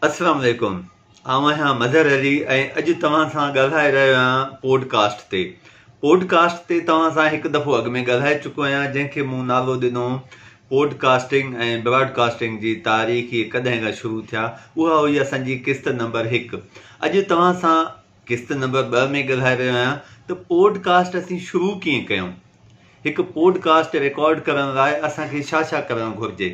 अस्सलाम वालेकुम। आहियां मज़हर अली ऐं अॼु तव्हां सां ॻाल्हाए रहियो आहियां पॉडकास्ट ते तव्हां सां हिकु दफ़ो अॻु में ॻाल्हाए चुको आहियां, जंहिंखे मूं नालो ॾिनो पॉडकास्टिंग ऐं ब्रॉडकास्टिंग जी तारीख़ कॾहिं खां शुरू थिया। उहा हुई असांजी किस्त नंबर 1। अॼु तव्हां सां किस्त नंबर 2 में ॻाल्हाए रहियो आहियां त पॉडकास्ट असीं शुरू कीअं कयूं। हिकु पॉडकास्ट रिकॉर्ड करण लाइ असांखे छा छा करणु घुरिजे।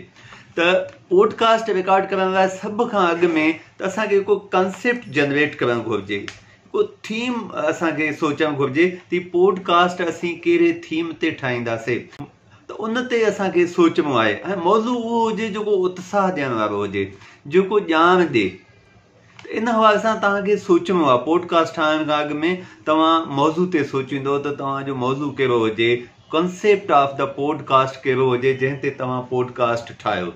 त पॉडकास्ट रिकॉर्ड करण लाइ सभ खां अॻु में त असांखे हिकु कंसेप्ट जनरेट करणु घुरिजे, हिकु थीम असांखे सोचणु घुरिजे कि पॉडकास्ट असीं कहिड़े थीम ते ठाहींदासीं। त उन ते असांखे सोचणो आहे ऐं मौज़ू उहो हुजे जेको उत्साह ॾियण वारो हुजे, जेको ॼाण ॾिए। त इन हवाले सां तव्हांखे सोचणो आहे। पॉडकास्ट ठाहिण खां अॻु में तव्हां मौज़ू ते सोचींदो त तव्हांजो मौज़ू कहिड़ो हुजे, कंसेप्ट ऑफ द पॉडकास्ट कहिड़ो हुजे जंहिं ते तव्हां पॉडकास्ट ठाहियो।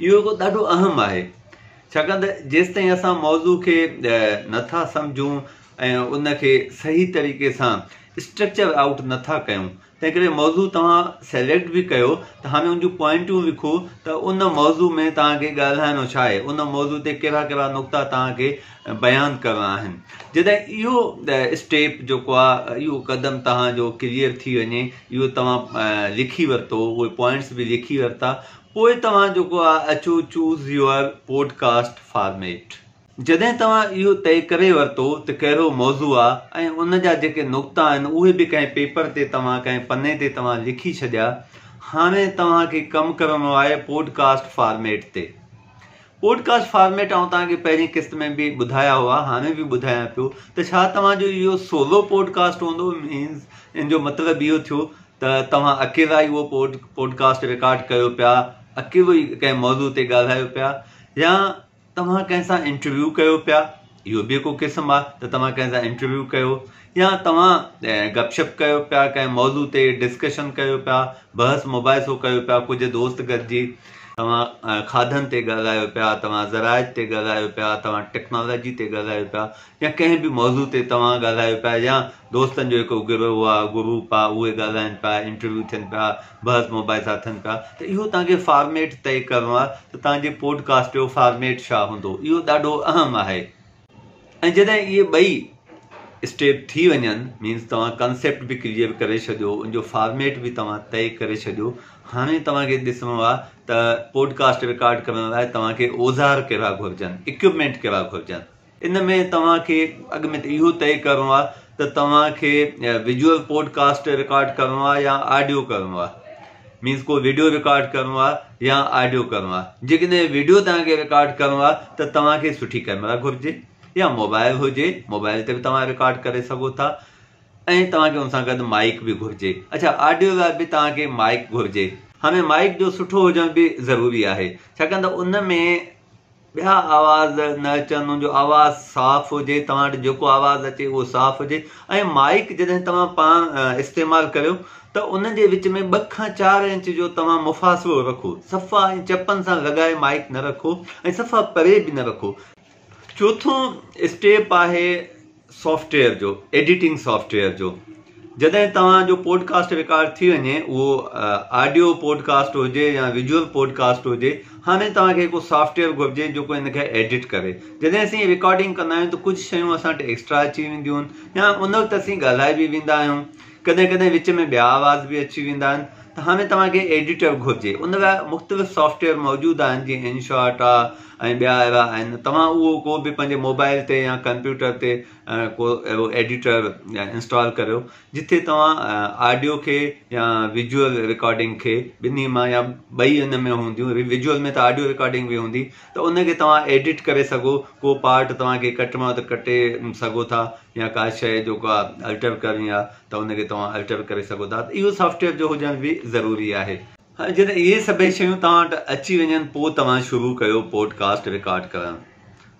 इहो हिकु ॾाढो अहम आहे, छाकाणि त जेसि ताईं असां मौज़ू खे नथा सम्झूं ऐं उनखे सही तरीक़े सां स्ट्रक्चर आउट नथा कयूं, तंहिं करे मौज़ू तव्हां सेलेक्ट बि कयो त हाणे उन जूं पॉइंटूं लिखो त उन मौज़ू में तव्हांखे ॻाल्हाइणो छा आहे, उन मौज़ू ते कहिड़ा कहिड़ा नुक़्ता तव्हांखे बयानु करणा आहिनि। जॾहिं इहो स्टेप जेको आहे, इहो क़दम तव्हांजो क्लियर थी वञे, इहो तव्हां लिखी वरितो, उहे पॉइंट्स बि लिखी वरिता, पोइ तव्हां जेको आहे अचो चूज़ योर पॉडकास्ट फॉर्मेट। जॾहिं तव्हां इहो तय करे वरितो त कहिड़ो मौज़ू आहे ऐं उन जा जेके नुक़्ता आहिनि उहे बि कंहिं पेपर ते तव्हां कंहिं पने ते तव्हां लिखी छॾिया, हाणे तव्हांखे कमु करिणो आहे पॉडकास्ट फॉर्मेट ते। पॉडकास्ट फॉर्मेट आउं तव्हांखे पहिरीं किस्त में बि ॿुधाया हुआ, हाणे बि ॿुधायां पियो त छा तव्हांजो इहो सोलो पॉडकास्ट हूंदो। मीन्स इन जो मतिलबु इहो थियो त तव्हां अकेला ई उहो पॉडकास्ट रिकॉर्ड कयो पिया, अकेलो ई कंहिं मौज़ू ते ॻाल्हायो पिया, या तव्हां कंहिं सां इंटरव्यू कयो पिया। इहो बि हिकु क़िस्म आहे त तव्हां कंहिं सां इंटरव्यू कयो, या तव्हां गपशप कयो पिया, कंहिं मौज़ू ते डिस्कशन कयो पिया, बहस मुबाहिसो कयो पिया, कुझु दोस्त गॾिजी तव्हां खाधनि ते ॻाल्हायो पिया, तव्हां ज़राइत ते ॻाल्हायो पिया, तव्हां टेक्नोलॉजी ते ॻाल्हायो पिया, या कंहिं बि मौज़ू ते तव्हां ॻाल्हायो पिया, या दोस्तनि जो हिकु गिरोह आहे, ग्रुप आहे, उहे ॻाल्हाइनि पिया, इंटरव्यू थियनि पिया, बहस मुबाहिसा थियनि पिया। त इहो तव्हांखे फॉर्मेट तय करिणो आहे त तव्हांजे पॉडकास्ट जो फॉर्मेट छा हूंदो। इहो ॾाढो अहम आहे। ऐं जॾहिं इहे ॿई स्टेप थी वञनि, मीन्स तव्हां कंसेप्ट बि क्लियर करे छॾियो, उनजो फॉर्मेट बि तव्हां तय करे छॾियो, हाणे तव्हांखे ॾिसणो आहे त पॉडकास्ट रिकॉर्ड करण लाइ तव्हांखे औज़ार कहिड़ा घुरिजनि, इक्विपमेंट कहिड़ा घुरिजनि। इन में तव्हांखे अॻु में त इहो तय करिणो आहे त तव्हांखे विजुअल पॉडकास्ट रिकॉर्ड करिणो आहे या ऑडियो करिणो आहे। मीन्स को वीडियो रिकॉर्ड करिणो आहे या ऑडियो करिणो आहे। जेकॾहिं वीडियो तव्हांखे रिकॉर्ड करिणो आहे त तव्हांखे सुठी कैमरा घुरिजे, या मोबाइल हुजे, मोबाइल ते बि तव्हां रिकॉर्ड करे सघो था, ऐं तव्हांखे हुन सां गॾु माइक बि घुरिजे। अच्छा, ऑडियो लाइ बि तव्हांखे माइक घुरिजे। हाणे माइक जो सुठो हुजण बि ज़रूरी आहे, छाकाणि त उन में ॿिया आवाज़ न अचनि, हुनजो आवाज़ु साफ़ु हुजे, तव्हां वटि जेको आवाज़ु अचे उहो साफ़ु हुजे। ऐं माइक जॾहिं तव्हां पाण इस्तेमालु करियो त उन जे विच में 2 खां 4 इंच जो तव्हां मुफ़ासिलो रखो, सफ़ा ऐं चपनि सां लॻाए माइक न रखो, ऐं सफ़ा परे बि न रखो। चोथों स्टेप आहे सॉफ्टवेयर जो, एडिटिंग सॉफ्टवेयर जो। जॾहिं तव्हांजो पॉडकास्ट रिकॉर्ड थी वञे, उहो ऑडियो पॉडकास्ट हुजे या विजुअल पॉडकास्ट हुजे, हाणे तव्हांखे हिकु सॉफ्टवेयर घुरिजे जेको हिनखे एडिट करे। जॾहिं असीं रिकॉर्डिंग कंदा आहियूं त कुझु शयूं असां वटि एक्स्ट्रा अची वेंदियूं आहिनि, या उन वक़्तु असीं ॻाल्हाए बि वेंदा आहियूं, कॾहिं कॾहिं विच में ॿिया आवाज़ बि अची वेंदा आहिनि। त हाणे तव्हांखे एडिटर घुरिजे। उन लाइ मुख़्तलिफ़ सॉफ्टवेयर मौजूदु आहिनि, जीअं InShot आहे ऐं ॿिया अहिड़ा आहिनि। तव्हां उहो को बि पंहिंजे मोबाइल ते या कंप्यूटर ते को अहिड़ो एडिटर इंस्टॉल करियो जिथे तव्हां ऑडियो खे या विजुअल रिकॉर्डिंग खे ॿिन्ही मां या ॿई हिन में हूंदियूं। विजुअल में त ऑडियो रिकॉर्डिंग बि हूंदी, त उनखे तव्हां एडिट करे सघो। को पार्ट तव्हांखे कटिणो आहे त कटे सघो था, या का शइ जेको आहे अल्टर करणी आहे त उनखे तव्हां अल्टर करे सघो था। त इहो सॉफ्टवेयर जो हुजण बि ज़रूरी आहे। जॾहिं इहे सभई शयूं तव्हां वटि अची वञनि, पोइ तव्हां शुरू कयो पॉडकास्ट रिकॉर्ड करणु,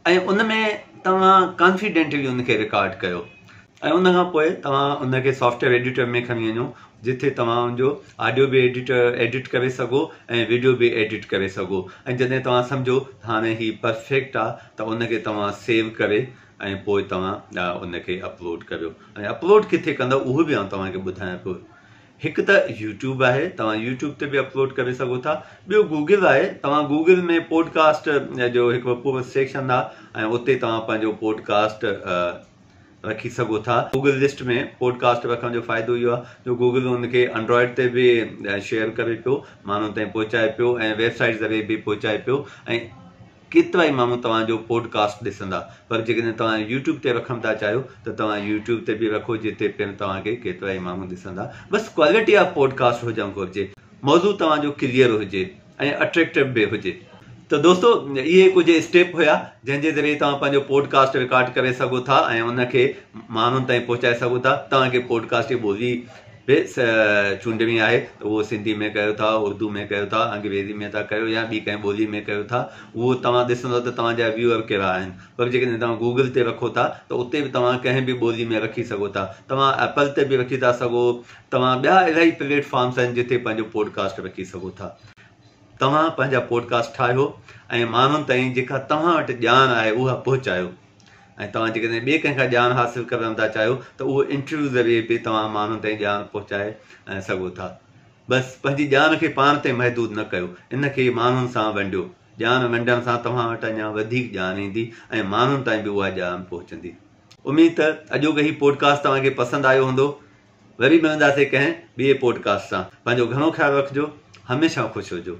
ऐं उन में तव्हां कॉन्फिडेंटली उनखे रिकॉर्ड कयो। ऐं उन खां पोइ तव्हां उनखे सॉफ्टवेयर एडिटर में खणी वञो, जिथे तव्हां उनजो ऑडियो बि एडिट करे सघो ऐं वीडियो बि एडिट करे सघो। ऐं जॾहिं तव्हां सम्झो हाणे ही परफेक्ट आहे, त उनखे तव्हां सेव करे ऐं पोइ तव्हां उनखे अपलोड करियो। ऐं अपलोड किथे कंदव उहो बि आउं तव्हांखे ॿुधायां पियो। हिकु त यूट्यूब आहे, तव्हां यूट्यूब ते बि अपलोड करे सघो था। ॿियो गूगल आहे, तव्हां गूगल में पॉडकास्ट जो हिकु पूरो सेक्शन आहे ऐं उते तव्हां पंहिंजो पॉडकास्ट रखी सघो था। गूगल लिस्ट में पॉडकास्ट रखण जो फ़ाइदो इहो आहे जो गूगल हुनखे एंड्रॉइड ते बि शेयर करे पियो, माण्हुनि ताईं पहुचाए पियो ऐं वेबसाइट ज़रिए बि पहुचाए पियो ऐं केतिरा ई माण्हू तव्हांजो पॉडकास्ट ॾिसंदा। पर जेकॾहिं तव्हां यूट्यूब ते रखणु था चाहियो त तव्हां यूट्यूब ते बि रखो, जिते पिणु तव्हांखे केतिरा ई माण्हू ॾिसंदा। बसि क्वालिटी ऑफ पॉडकास्ट हुजणु घुरिजे, मौज़ू तव्हांजो क्लियर हुजे ऐं अट्रैक्टिव बि हुजे। त दोस्तो, इहे कुझु स्टेप हुया जंहिंजे ज़रिए तव्हां पंहिंजो पॉडकास्ट रिकॉर्ड करे सघो था ऐं उनखे माण्हुनि ताईं पहुचाए सघो था। तव्हांखे पॉडकास्ट जी ॿोली बि चूंडणी आहे त उहो सिंधी में कयो था, उर्दू में कयो था, अंग्रेज़ी में था कयो या ॿी कंहिं ॿोली में कयो था, उहो तव्हां ॾिसंदव त तव्हांजा व्यूअर कहिड़ा आहिनि। पर जेकॾहिं तव्हां गूगल ते रखो था त उते बि तव्हां कंहिं बि ॿोली में रखी सघो था। तव्हां एप्पल ते बि रखी था सघो, तव्हां ॿिया इलाही प्लेटफॉर्म्स आहिनि जिते पंहिंजो पॉडकास्ट रखी सघो था। तव्हां पंहिंजा पॉडकास्ट ठाहियो ऐं माण्हुनि ताईं जेका तव्हां वटि ॼाण आहे उहा पहुचायो। ऐं तव्हां जेकॾहिं ॿिए कंहिंखां ॼाण हासिलु करणु था चाहियो त उहो इंटरव्यू ज़रिए बि तव्हां माण्हुनि ताईं ॼाण पहुचाए सघो था। बसि पंहिंजी ॼाण खे पाण ते महदूद न कयो, इनखे माण्हुनि सां वंडियो। ॼाण वंडण सां तव्हां वटि अञा वधीक ॼाण ईंदी ऐं माण्हुनि ताईं बि उहा ॼाण पहुचंदी। उमेद त अॼोको ही पॉडकास्ट तव्हांखे पसंदि आयो हूंदो। वरी मिलंदासीं कंहिं ॿिए पॉडकास्ट सां। पंहिंजो घणो ख़्यालु रखिजो, हमेशह ख़ुशि हुजो।